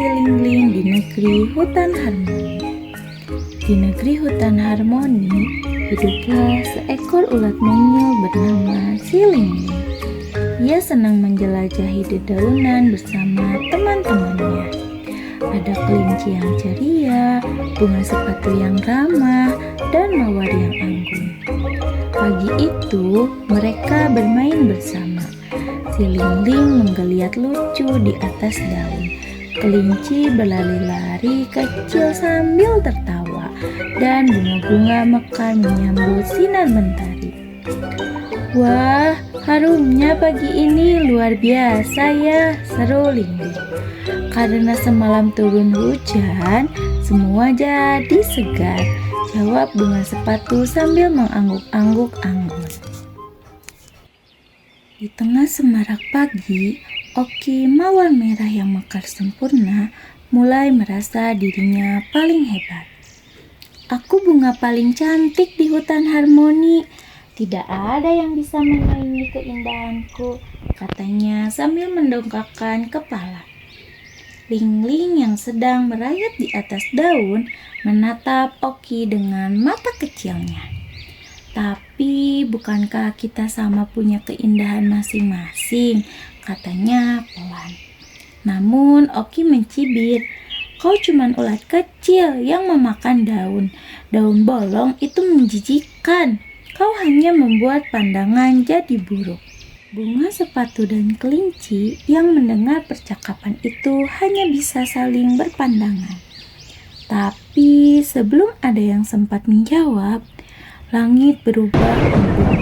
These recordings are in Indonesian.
si Lingling di negeri hutan harmoni. Di negeri hutan harmoni, hiduplah seekor ulat mungil bernama si Lingling. Ia senang menjelajahi dedaunan bersama teman-temannya. Ada kelinci yang ceria, bunga sepatu yang ramah, dan mawar yang anggun. Pagi itu, mereka bermain bersama. Si Lingling menggeliat lucu di atas daun. Kelinci berlari-lari kecil sambil tertawa, dan bunga-bunga mekar menyambut sinar mentari. Wah, harumnya pagi ini luar biasa ya, seru Lingling. Karena semalam turun hujan, semua jadi segar, jawab bunga sepatu sambil mengangguk-angguk anggun. Di tengah semarak pagi, Oki mawar merah yang mekar sempurna mulai merasa dirinya paling hebat. Aku bunga paling cantik di hutan harmoni. Tidak ada yang bisa menyaingi keindahanku, katanya sambil mendongakkan kepala. Lingling yang sedang merayap di atas daun menatap Oki dengan mata kecilnya. Tapi bukankah kita sama punya keindahan masing-masing, katanya pelan. Namun Oki mencibir, kau cuman ulat kecil yang memakan daun. Daun bolong itu menjijikkan. Kau hanya membuat pandangan jadi buruk. Bunga sepatu dan kelinci yang mendengar percakapan itu hanya bisa saling berpandangan. Tapi sebelum ada yang sempat menjawab, langit berubah embun.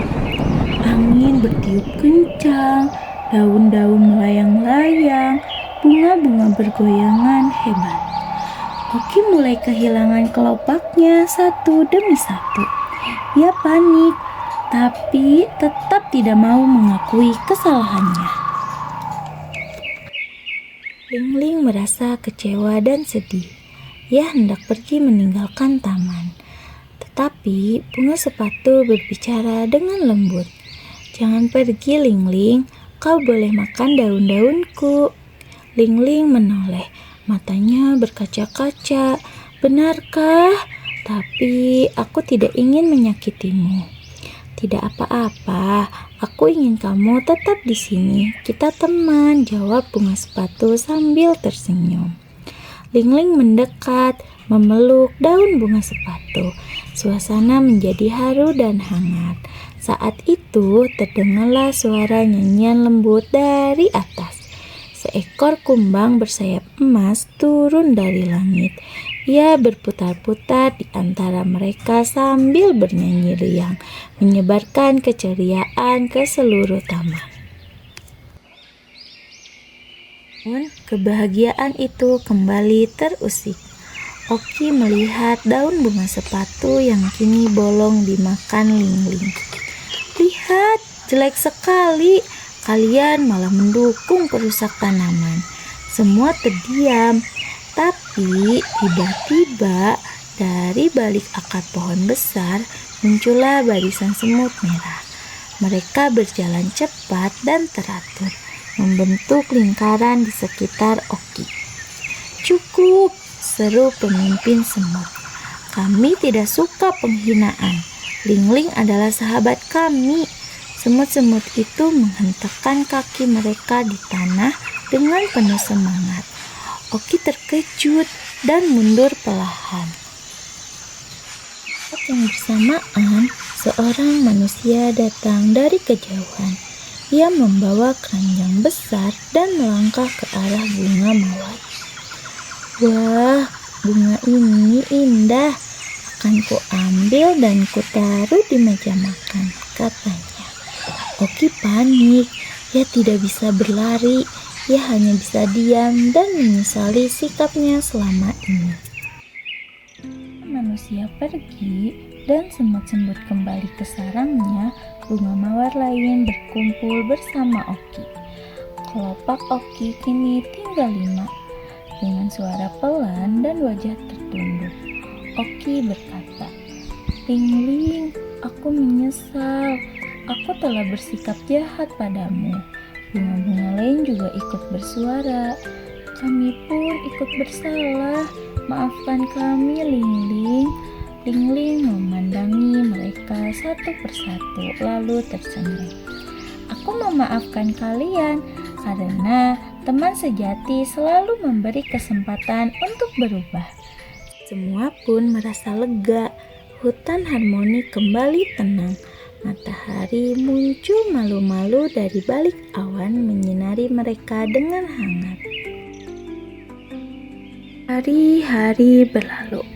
Angin bertiup kencang, daun-daun melayang-layang, bunga-bunga bergoyangan hebat. Oki mulai kehilangan kelopaknya satu demi satu. Ia panik, tapi tetap tidak mau mengakui kesalahannya. Lingling merasa kecewa dan sedih. Ia hendak pergi meninggalkan taman. Tetapi bunga sepatu berbicara dengan lembut. Jangan pergi Lingling, kau boleh makan daun-daunku. Lingling menoleh, matanya berkaca-kaca. Benarkah? Tapi aku tidak ingin menyakitimu. Tidak apa-apa, aku ingin kamu tetap di sini. Kita teman, jawab bunga sepatu sambil tersenyum. Lingling mendekat, memeluk daun bunga sepatu. Suasana menjadi haru dan hangat. Saat itu terdengarlah suara nyanyian lembut dari atas. Seekor kumbang bersayap emas turun dari langit. Ia berputar-putar di antara mereka sambil bernyanyi riang, menyebarkan keceriaan ke seluruh taman. Kebahagiaan itu kembali terusik. Oki melihat daun bunga sepatu yang kini bolong dimakan Lingling. Lihat, jelek sekali. Kalian malah mendukung perusak tanaman. Semua terdiam. Tapi tiba-tiba dari balik akar pohon besar muncullah barisan semut merah. Mereka berjalan cepat dan teratur, membentuk lingkaran di sekitar Oki. Cukup, seru pemimpin semut. Kami tidak suka penghinaan. Lingling adalah sahabat kami. Semut-semut itu menghentakkan kaki mereka di tanah dengan penuh semangat. Oki terkejut dan mundur perlahan. Saat yang bersamaan, seorang manusia datang dari kejauhan. Ia membawa keranjang besar dan melangkah ke arah bunga mawar. Wah, bunga ini indah. Akan kuambil dan kutaruh di meja makan, katanya. Oki panik. Ia tidak bisa berlari. Ia hanya bisa diam dan menyesali sikapnya selama ini. Manusia pergi dan semut-semut kembali ke sarangnya. Bunga mawar lain berkumpul bersama Oki. Kelopak Oki kini tinggal 5. Dengan suara pelan dan wajah tertunduk, Oki berkata, Lingling, aku menyesal. Aku telah bersikap jahat padamu. Bunga-bunga lain juga ikut bersuara. Kami pun ikut bersalah. Maafkan kami, Ling-ling. Ling-ling memandangi mereka satu persatu lalu tersenyum. Aku memaafkan kalian karena teman sejati selalu memberi kesempatan untuk berubah. Semua pun merasa lega. Hutan harmoni kembali tenang. Matahari muncul malu-malu dari balik awan menyinari mereka dengan hangat. Hari-hari berlalu.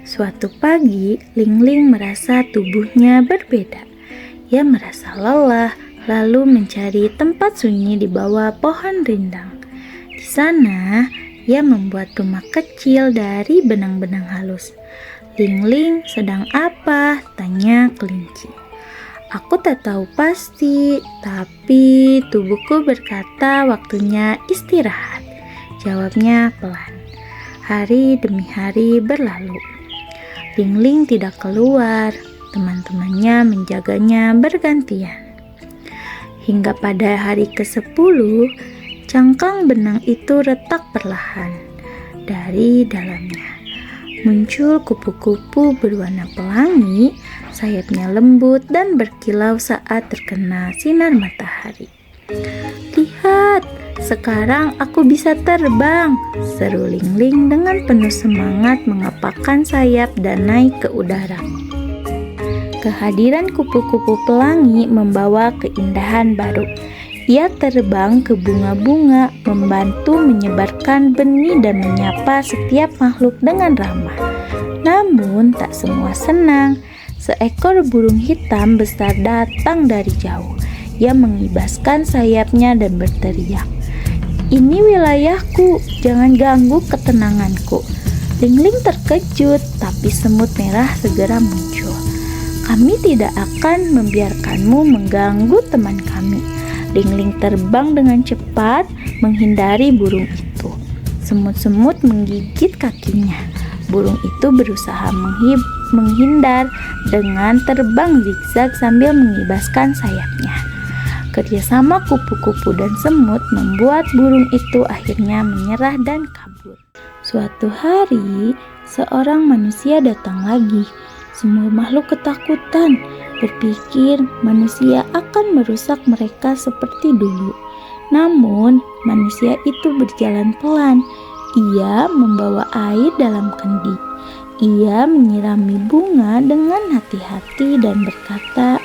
Suatu pagi, Ling-ling merasa tubuhnya berbeda. Ia merasa lelah, lalu mencari tempat sunyi di bawah pohon rindang. Di sana, ia membuat rumah kecil dari benang-benang halus. Ling-ling sedang apa? Tanya kelinci. Aku tak tahu pasti, tapi tubuhku berkata waktunya istirahat. Jawabnya pelan. Hari demi hari berlalu. Ling-ling tidak keluar, teman-temannya menjaganya bergantian. Hingga pada hari ke-10, cangkang benang itu retak perlahan. Dari dalamnya muncul kupu-kupu berwarna pelangi, sayapnya lembut dan berkilau saat terkena sinar matahari. Lihat, sekarang aku bisa terbang, seru Ling-ling dengan penuh semangat mengepakkan sayap dan naik ke udara. Kehadiran kupu-kupu pelangi membawa keindahan baru. Ia terbang ke bunga-bunga, membantu menyebarkan benih dan menyapa setiap makhluk dengan ramah. Namun tak semua senang. Seekor burung hitam besar datang dari jauh. Ia mengibaskan sayapnya dan berteriak, "Ini wilayahku, jangan ganggu ketenanganku." Ling-ling terkejut, tapi semut merah segera muncul. "Kami tidak akan membiarkanmu mengganggu teman kami." Ling-ling terbang dengan cepat menghindari burung itu. Semut-semut menggigit kakinya. Burung itu berusaha menghindar dengan terbang zigzag sambil mengibaskan sayapnya. Kerjasama kupu-kupu dan semut membuat burung itu akhirnya menyerah dan kabur. Suatu hari, seorang manusia datang lagi. Semua makhluk ketakutan, berpikir manusia akan merusak mereka seperti dulu. Namun, manusia itu berjalan pelan. Ia membawa air dalam kendi. Ia menyirami bunga dengan hati-hati dan berkata,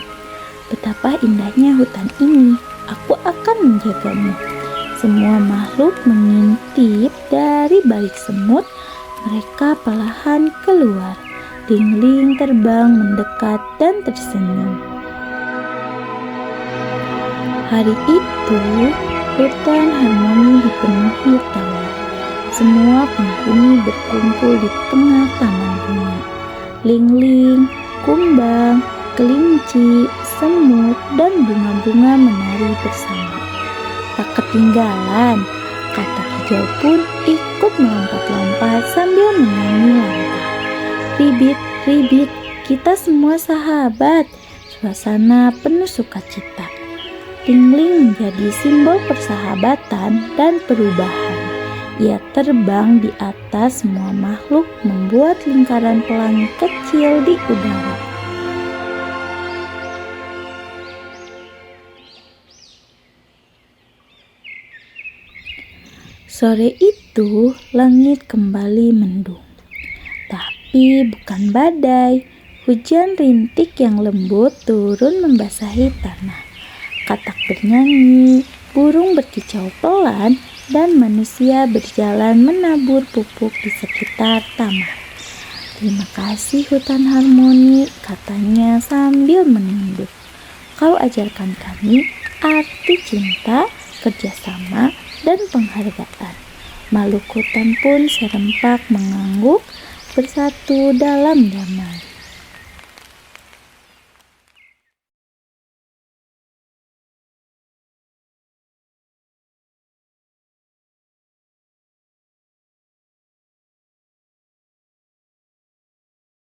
"Betapa indahnya hutan ini, aku akan menjagamu." Semua makhluk mengintip dari balik semut. Mereka perlahan keluar. Ling-ling terbang mendekat dan tersenyum. Hari itu, hutan harmoni dipenuhi tawa. Semua penghuni berkumpul di tengah taman bunga. Ling-ling, kumbang, kelinci, semut, dan bunga-bunga menari bersama. Tak ketinggalan, katak hijau pun ikut melompat-lompat sambil menyanyi lantang. "Ribit, ribit, kita semua sahabat." Suasana penuh sukacita. Ling-ling menjadi simbol persahabatan dan perubahan. Ia terbang di atas semua makhluk, membuat lingkaran pelangi kecil di udara. Sore itu, langit kembali mendung. Tapi bukan badai. Hujan rintik yang lembut turun membasahi tanah. Katak bernyanyi, burung berkicau pelan, dan manusia berjalan menabur pupuk di sekitar taman. "Terima kasih hutan harmoni," katanya sambil menunduk. "Kau ajarkan kami arti cinta, kerjasama, dan penghargaan." Makhluk hutan pun serempak mengangguk, bersatu dalam damai.